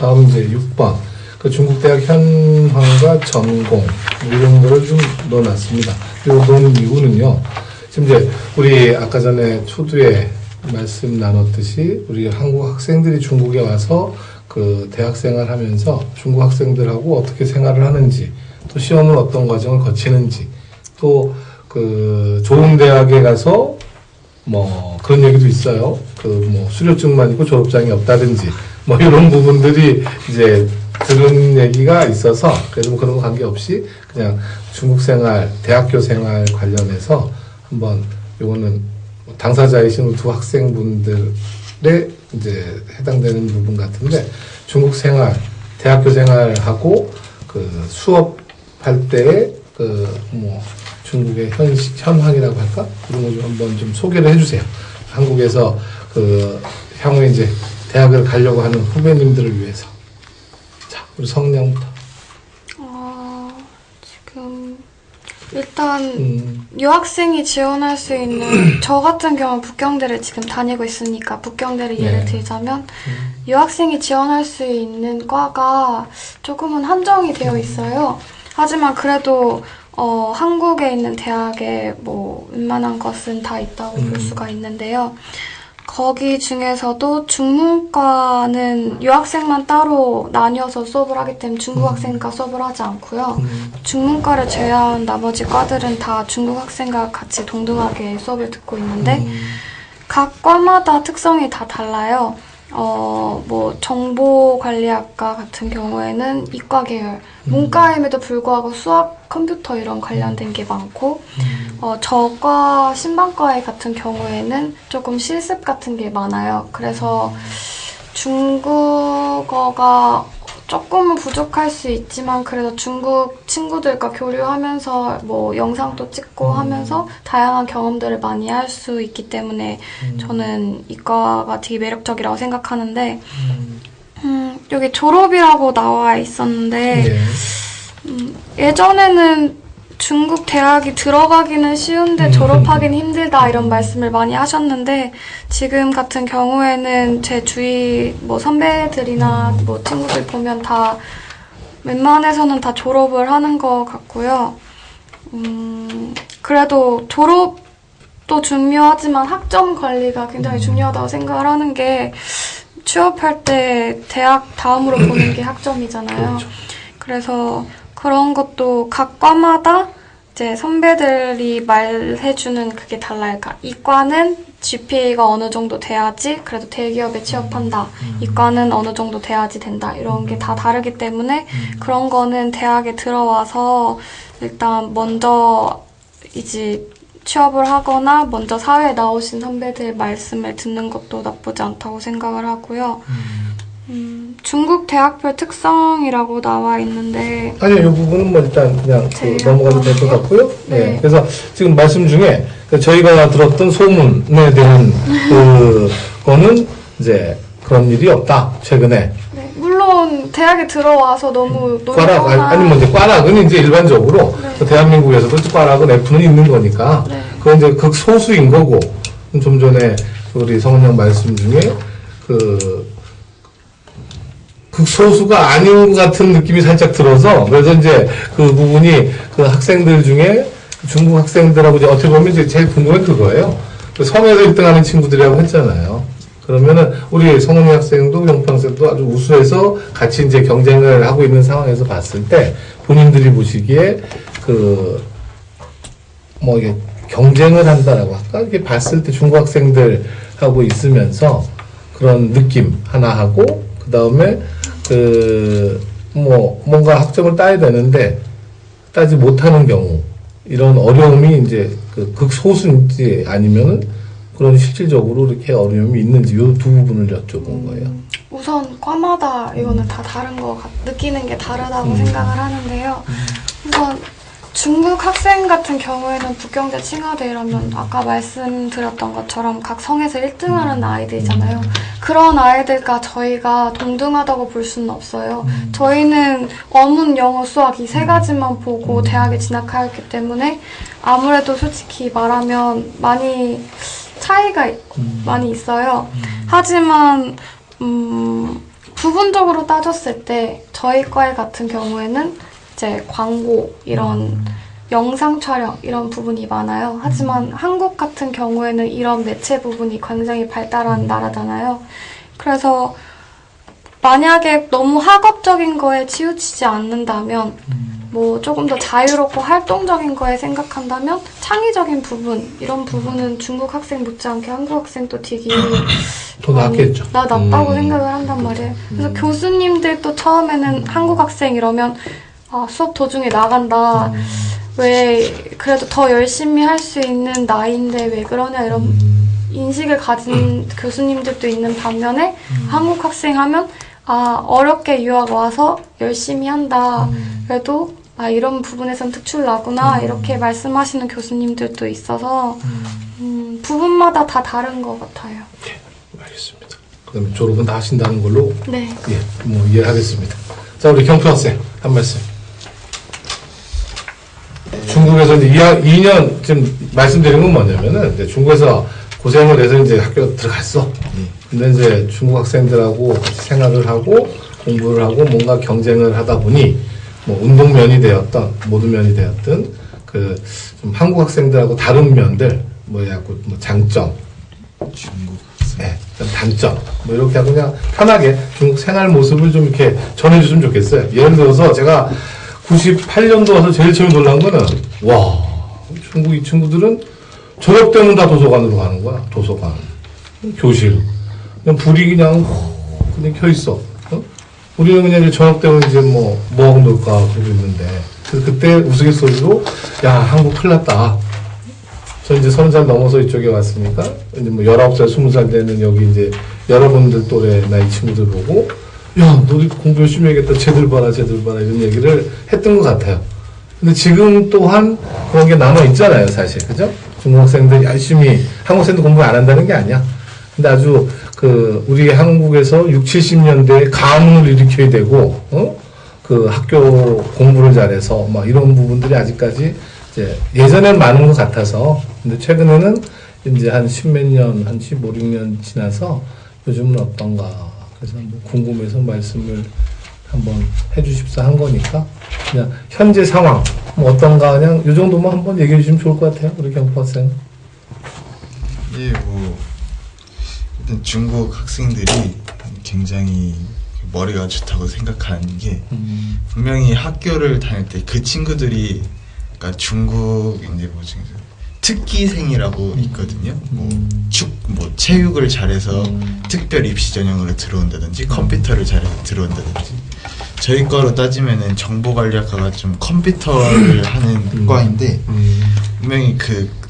다음 이제 6번. 그 중국 대학 현황과 전공 이런 거를 좀 넣어놨습니다. 그리고 넣은 이유는요. 지금 이제 우리 아까 전에 초두에 말씀 나눴듯이 우리 한국 학생들이 중국에 와서 그 대학생활 하면서 중국 학생들하고 어떻게 생활을 하는지, 또 시험을 어떤 과정을 거치는지, 또 그 좋은 대학에 가서 뭐 그런 얘기도 있어요. 그 뭐 수료증만 있고 졸업장이 없다든지 뭐 이런 부분들이 이제 들은 얘기가 있어서, 그래도 뭐 그런 거 관계없이 그냥 중국 생활, 대학교 생활 관련해서 한번 요거는 당사자이신 우리 두 학생분들의 이제 해당되는 부분 같은데, 중국 생활, 대학교 생활하고 그 수업할 때의 그 뭐 중국의 현황이라고 할까? 그런 거 좀 한번 좀 소개를 해주세요. 한국에서 그 향후에 이제 대학을 가려고 하는 후배님들을 위해서. 자, 우리 성량부터. 지금 일단 유학생이 지원할 수 있는, 저 같은 경우는 북경대를 지금 다니고 있으니까 북경대를 예를 들자면 유학생이 지원할 수 있는 과가 조금은 한정이 되어 있어요. 하지만 그래도 한국에 있는 대학에 뭐 웬만한 것은 다 있다고 볼 수가 있는데요. 거기 중에서도 중문과는 유학생만 따로 나뉘어서 수업을 하기 때문에 중국 학생과 수업을 하지 않고요. 중문과를 제외한 나머지 과들은 다 중국 학생과 같이 동등하게 수업을 듣고 있는데 각 과마다 특성이 다 달라요. 뭐 정보관리학과 같은 경우에는 이과 계열, 문과임에도 불구하고 수학, 컴퓨터 이런 관련된 게 많고, 저과 신방과에 같은 경우에는 조금 실습 같은 게 많아요. 그래서 중국어가 조금은 부족할 수 있지만 그래도 중국 친구들과 교류하면서 뭐 영상도 찍고 하면서 다양한 경험들을 많이 할 수 있기 때문에 저는 이과가 되게 매력적이라고 생각하는데, 여기 졸업이라고 나와 있었는데 예전에는 중국 대학이 들어가기는 쉬운데 졸업하기는 힘들다 이런 말씀을 많이 하셨는데, 지금 같은 경우에는 제 주위 뭐 선배들이나 뭐 친구들 보면 다 웬만해서는 다 졸업을 하는 것 같고요. 그래도 졸업도 중요하지만 학점 관리가 굉장히 중요하다고 생각을 하는 게, 취업할 때 대학 다음으로 보는 게 학점이잖아요. 그렇죠. 그래서 그런 것도 각 과마다 이제 선배들이 말해주는 그게 달라요. 그러니까 이과는 GPA가 어느 정도 돼야지 그래도 대기업에 취업한다. 이과는 어느 정도 돼야지 된다. 이런 게 다 다르기 때문에 그런 거는 대학에 들어와서 일단 먼저 이제 취업을 하거나 먼저 사회에 나오신 선배들 말씀을 듣는 것도 나쁘지 않다고 생각을 하고요. 중국 대학별 특성이라고 나와 있는데, 아니요, 이 부분은 뭐 일단 그냥 넘어가도 될 것 같고요. 네. 그래서 지금 말씀 중에 저희가 들었던 소문에 대한 그거는 이제 그런 일이 없다, 최근에. 네, 물론 대학에 들어와서 너무 과락, 아니면 이제 과락은 이제 일반적으로 대한민국에서도 과락은 F는 있는 거니까 그건 이제 극소수인 거고, 좀 전에 우리 성은영 말씀 중에 극소수가 아닌 것 같은 느낌이 살짝 들어서, 그래서 이제 그 부분이 그 학생들 중에 중국 학생들하고 이제 어떻게 보면 이제 제일 궁금한 그거예요. 성에서 1등 하는 친구들이라고 했잖아요. 그러면은 우리 성은이 학생도 영평 학생도 아주 우수해서 같이 이제 경쟁을 하고 있는 상황에서 봤을 때 본인들이 보시기에 뭐 이게 경쟁을 한다라고 할까? 이렇게 봤을 때 중국 학생들하고 있으면서 그런 느낌 하나 하고, 그 다음에 뭔가 학점을 따야 되는데 따지 못하는 경우, 이런 어려움이 이제 극소수인지 아니면은 그런 실질적으로 이렇게 어려움이 있는지, 이 두 부분을 여쭤본 거예요. 우선 과마다 이거는 다 다른 느끼는 게 다르다고 생각을 하는데요. 우선 중국 학생 같은 경우에는 북경대 칭화대라면 아까 말씀드렸던 것처럼 각 성에서 1등하는 아이들이잖아요. 그런 아이들과 저희가 동등하다고 볼 수는 없어요. 저희는 어문, 영어, 수학 이 세 가지만 보고 대학에 진학하였기 때문에 아무래도 솔직히 말하면 많이 차이가 많이 있어요. 하지만 부분적으로 따졌을 때 저희 과의 같은 경우에는 이제 광고 이런 영상 촬영 이런 부분이 많아요. 하지만 한국 같은 경우에는 이런 매체 부분이 굉장히 발달한 나라잖아요. 그래서 만약에 너무 학업적인 거에 치우치지 않는다면 뭐 조금 더 자유롭고 활동적인 거에 생각한다면 창의적인 부분 이런 부분은 중국 학생 못지않게 한국 학생도 되게 더 낫겠죠. 낫다고 생각을 한단 말이에요. 그래서 교수님들도 처음에는 한국 학생 이러면 아, 수업 도중에 나간다. 왜 그래도 더 열심히 할 수 있는 나이인데 왜 그러냐 이런 인식을 가진 교수님들도 있는 반면에 한국 학생 하면 아 어렵게 유학 와서 열심히 한다. 그래도 아 이런 부분에선 특출 나구나 이렇게 말씀하시는 교수님들도 있어서 부분마다 다 다른 것 같아요. 네, 알겠습니다. 그럼 졸업은 다 하신다는 걸로 네. 예, 뭐 이해하겠습니다. 자 우리 경표 학생 한 말씀. 중국에서 이제 2년 지금 말씀드린 건 뭐냐면은 이제 중국에서 고생을 해서 이제 학교 들어갔어. 근데 이제 중국 학생들하고 같이 생활을 하고 공부를 하고 뭔가 경쟁을 하다 보니 뭐 운동면이 되었던 모든 면이 되었던 그 좀 한국 학생들하고 다른 면들 뭐야 뭐 장점, 중국 네, 좀 단점 뭐 이렇게 하고 그냥 편하게 중국 생활 모습을 좀 이렇게 전해줬으면 좋겠어요. 예를 들어서 제가 98년도 와서 제일 처음 놀란 거는 와 중국 이 친구들은 저녁 때면 다 도서관으로 가는 거야. 도서관, 교실 그냥 불이 그냥 켜 있어. 어? 우리는 그냥 이제 저녁 때면 이제 뭐 하고 놀까 그러고 있는데 그때 우스갯소리로 야 한국 큰일 났다. 저 이제 30살 넘어서 이쪽에 왔으니까 이제 뭐 19살, 20살 되는 여기 이제 여러분들 또래 나이 친구들 보고 야 너희 공부 열심히 해야겠다. 쟤들 봐라 이런 얘기를 했던 것 같아요. 근데 지금 또한 그런 게 남아 있잖아요, 사실. 그죠? 중국 학생들 열심히 한국 학생도 공부 안 한다는 게 아니야. 근데 아주 우리 한국에서 60, 70년대에 가문을 일으켜야 되고 그 학교 공부를 잘해서 막 이런 부분들이 아직까지 이제 예전엔 많은 것 같아서 근데 최근에는 이제 한 10몇 년, 한 15, 16년 지나서 요즘은 어떤가 그래서 뭐 궁금해서 말씀을 한번 해주십사 한 거니까 그냥 현재 상황 뭐 어떤가 그냥 이 정도만 한번 얘기해 주시면 좋을 것 같아요. 우리 경포 학생. 예, 뭐 일단 중국 학생들이 굉장히 머리가 좋다고 생각하는 게 분명히 학교를 다닐 때 그 친구들이 그러니까 중국 이제 뭐지 특기생이라고 있거든요. 뭐 체육을 잘해서 특별 입시 전형으로 들어온다든지 컴퓨터를 잘해서 들어온다든지 저희 과로 따지면은 정보관리학과가 좀 컴퓨터를 하는 과인데 분명히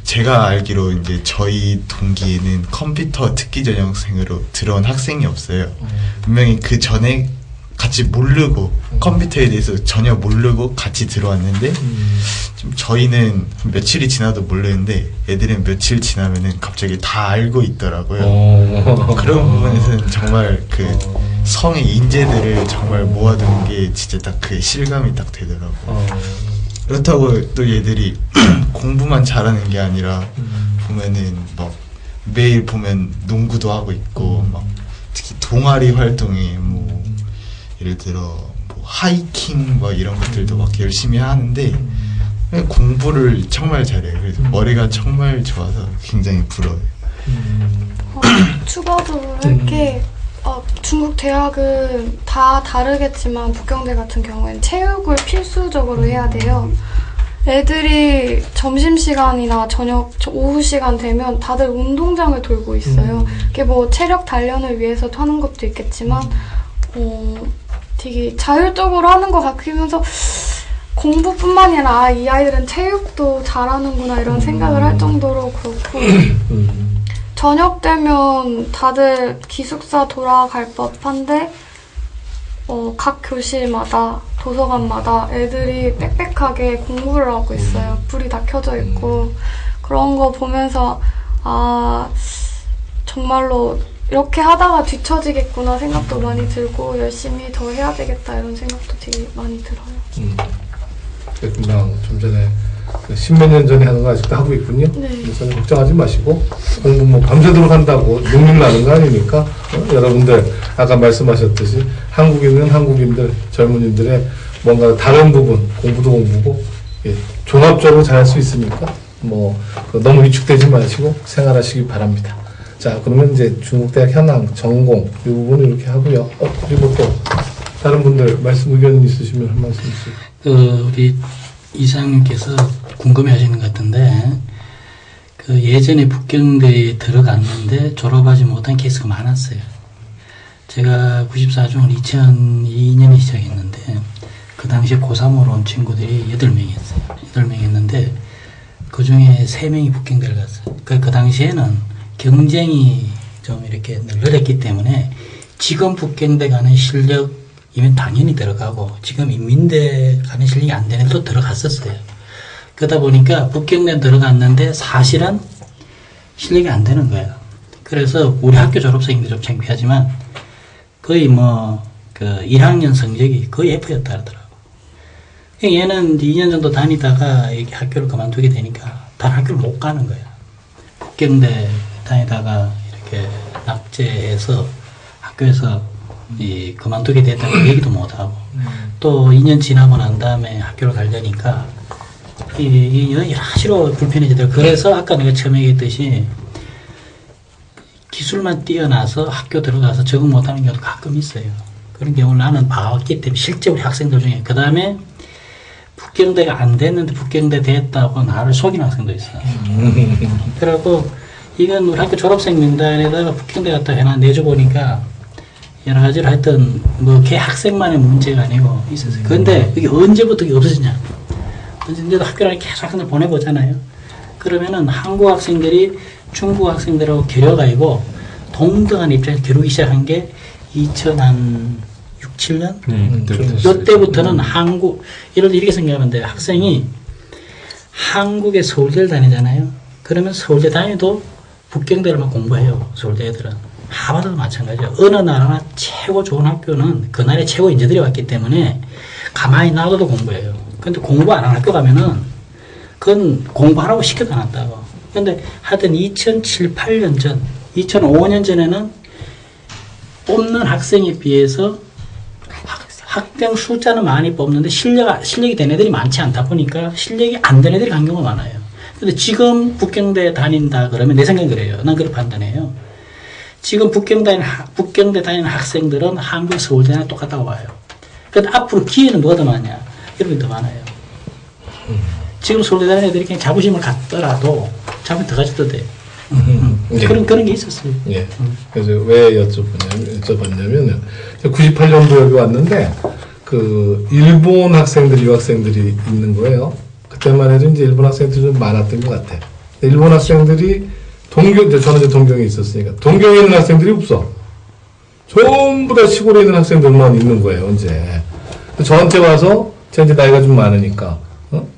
제가 알기로 이제 저희 동기에는 컴퓨터 특기 전형생으로 들어온 학생이 없어요. 분명히 그 전에 같이 모르고 컴퓨터에 대해서 전혀 모르고 같이 들어왔는데 좀 저희는 며칠이 지나도 모르는데 애들은 며칠 지나면은 갑자기 다 알고 있더라고요. 그런 부분에서는 정말 성의 인재들을 정말 모아두는 게 진짜 딱 실감이 딱 되더라고요. 그렇다고 또 얘들이 공부만 잘하는 게 아니라 보면은 막 매일 보면 농구도 하고 있고 막 특히 동아리 활동이 뭐 예를 들어 뭐 하이킹 뭐 이런 것들도 막 열심히 하는데 공부를 정말 잘해요. 그래서 머리가 정말 좋아서 굉장히 부러워요. 추가적으로 할게 중국 대학은 다 다르겠지만 북경대 같은 경우에는 체육을 필수적으로 해야 돼요. 애들이 점심시간이나 오후 시간 되면 다들 운동장을 돌고 있어요. 그게 뭐 체력 단련을 위해서 하는 것도 있겠지만 되게 자율적으로 하는 것 같으면서 공부뿐만이 아니라 이 아이들은 체육도 잘하는구나 이런 생각을 할 정도로 그렇고 저녁 되면 다들 기숙사 돌아갈 법한데 각 교실마다 도서관마다 애들이 빽빽하게 공부를 하고 있어요. 불이 다 켜져 있고 그런 거 보면서 아 정말로 이렇게 하다가 뒤처지겠구나 생각도 많이 들고 열심히 더 해야 되겠다 이런 생각도 되게 많이 들어요. 금방 좀 전에 10몇 년 전에 하는 거 아직도 하고 있군요. 네. 그래서 걱정하지 마시고 공부 뭐 밤새도록 한다고 눈물 나는 거 아니니까 여러분들 아까 말씀하셨듯이 한국인은 한국인들 젊은이들의 뭔가 다른 부분 공부도 공부고 예, 종합적으로 잘할 수 있으니까 뭐 너무 위축되지 마시고 생활하시기 바랍니다. 자, 그러면 이제 중국대학 현황 전공 이 부분을 이렇게 하고요. 그리고 또 다른 분들 말씀 의견 있으시면 한 말씀 주세요. 우리 이사장님께서 궁금해하시는 것 같은데 예전에 북경대에 들어갔는데 졸업하지 못한 케이스가 많았어요. 제가 94중을 2002년에 시작했는데 그 당시에 고3으로 온 친구들이 8명이었어요. 8명이 있는데 그 중에 3명이 북경대를 갔어요. 그 당시에는 경쟁이 좀 이렇게 널널했기 때문에 지금 북경대 가는 실력이면 당연히 들어가고 지금 인민대 가는 실력이 안 되는 애도 들어갔었어요. 그러다 보니까 북경대 들어갔는데 사실은 실력이 안 되는 거예요. 그래서 우리 학교 졸업생인데 좀 창피하지만 거의 그 1학년 성적이 거의 F였다 하더라고. 얘는 2년 정도 다니다가 이렇게 학교를 그만두게 되니까 다른 학교를 못 가는 거야. 북경대 다니다가 이렇게 낙제해서 학교에서 그만두게 됐다고 얘기도 못하고 또 2년 지나고 난 다음에 학교를 가려니까 여러 가지로 불편해지더라고요. 그래서 아까 내가 처음에 얘기했듯이 기술만 뛰어나서 학교 들어가서 적응 못하는 경우도 가끔 있어요. 그런 경우를 나는 봐왔기 때문에 실제 우리 학생들 중에 그 다음에 북경대가 안 됐는데 북경대 됐다고 나를 속이는 학생도 있어요. 그래갖고 이건 우리 학교 졸업생 명단에다가 북경대 갔다 해나 내줘보니까 여러 가지로 하여튼 걔 학생만의 문제가 아니고 있었어요. 그런데 이게 언제부터 이게 없어지냐. 언제도 학교를 계속 학생들 보내보잖아요. 그러면은 한국 학생들이 중국 학생들하고 교류가이고 동등한 입장에서 교류기 시작한 게 2006, 7년? 이때부터는 한국, 이렇게 생각하면 돼요. 학생이 한국의 서울대를 다니잖아요. 그러면 서울대 다니도 북경대를만 공부해요. 서울대 애들은. 하버드도 마찬가지예요. 어느 나라나 최고 좋은 학교는 그 나라의 최고 인재들이 왔기 때문에 가만히 놔둬도 공부해요. 근데 공부 안 하는 학교 가면은 그건 공부하라고 시켜도 안 한다고. 근데 하여튼 2007, 8년 전, 2005년 전에는 뽑는 학생에 비해서 학생 숫자는 많이 뽑는데 실력이 된 애들이 많지 않다 보니까 실력이 안 된 애들이 간 경우가 많아요. 근데 지금 북경대 다닌다 그러면 내 생각은 그래요. 난 그렇게 판단해요. 지금 북경대 다니는 학생들은 한국 서울대나 똑같다고 봐요. 근데 앞으로 기회는 누가 더 많냐? 여러분이 더 많아요. 지금 서울대 다니는 애들이 그냥 자부심을 갖더라도 자부심 더 가져도 돼요. 예. 그런 게 있었어요. 예. 그래서 왜 여쭤봤냐면은 98년도 여기 왔는데 그 일본 학생들, 유학생들이 있는 거예요. 그때만 해도 이제 일본 학생들이 좀 많았던 것 같아. 일본 학생들이 저는 이제 동경에 있었으니까 동경에 있는 학생들이 없어. 전부 다 시골에 있는 학생들만 있는 거예요. 언제 저한테 와서 제가 이제 나이가 좀 많으니까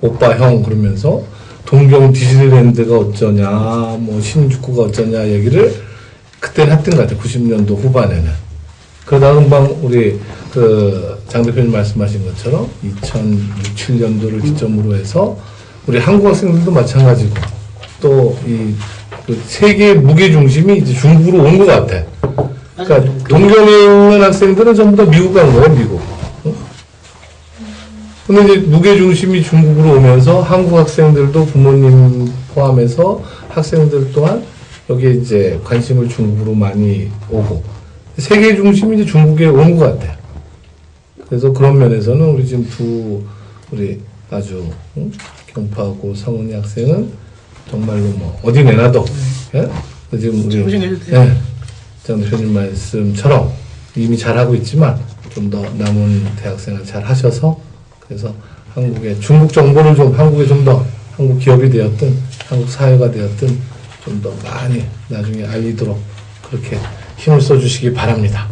오빠 형 그러면서 동경 디즈니랜드가 어쩌냐, 뭐 신주쿠가 어쩌냐 얘기를 그때는 했던 것 같아요. 90년도 후반에는. 그러다가 금방 우리 장 대표님 말씀하신 것처럼 2006, 7년도를 기점으로 해서 우리 한국 학생들도 마찬가지고 또 그 세계 무게 중심이 이제 중국으로 온 것 같아. 그러니까 동경에 있는 학생들은 전부 다 미국 간 거예요, 미국. 근데 이제 무게 중심이 중국으로 오면서 한국 학생들도 부모님 포함해서 학생들 또한 여기에 이제 관심을 중국으로 많이 오고 세계 중심이 이제 중국에 온 것 같아요. 그래서 그런 면에서는 우리 지금 우리 아주 경파하고 성은이 학생은 정말로 뭐 어디 내놔도 예? 지금 우리 장 대표님 말씀처럼 이미 잘하고 있지만 좀 더 남은 대학생을 잘 하셔서 그래서 중국 정보를 한국에 좀 더 한국 기업이 되었든 한국 사회가 되었든 좀 더 많이 나중에 알리도록 그렇게 힘을 써주시기 바랍니다.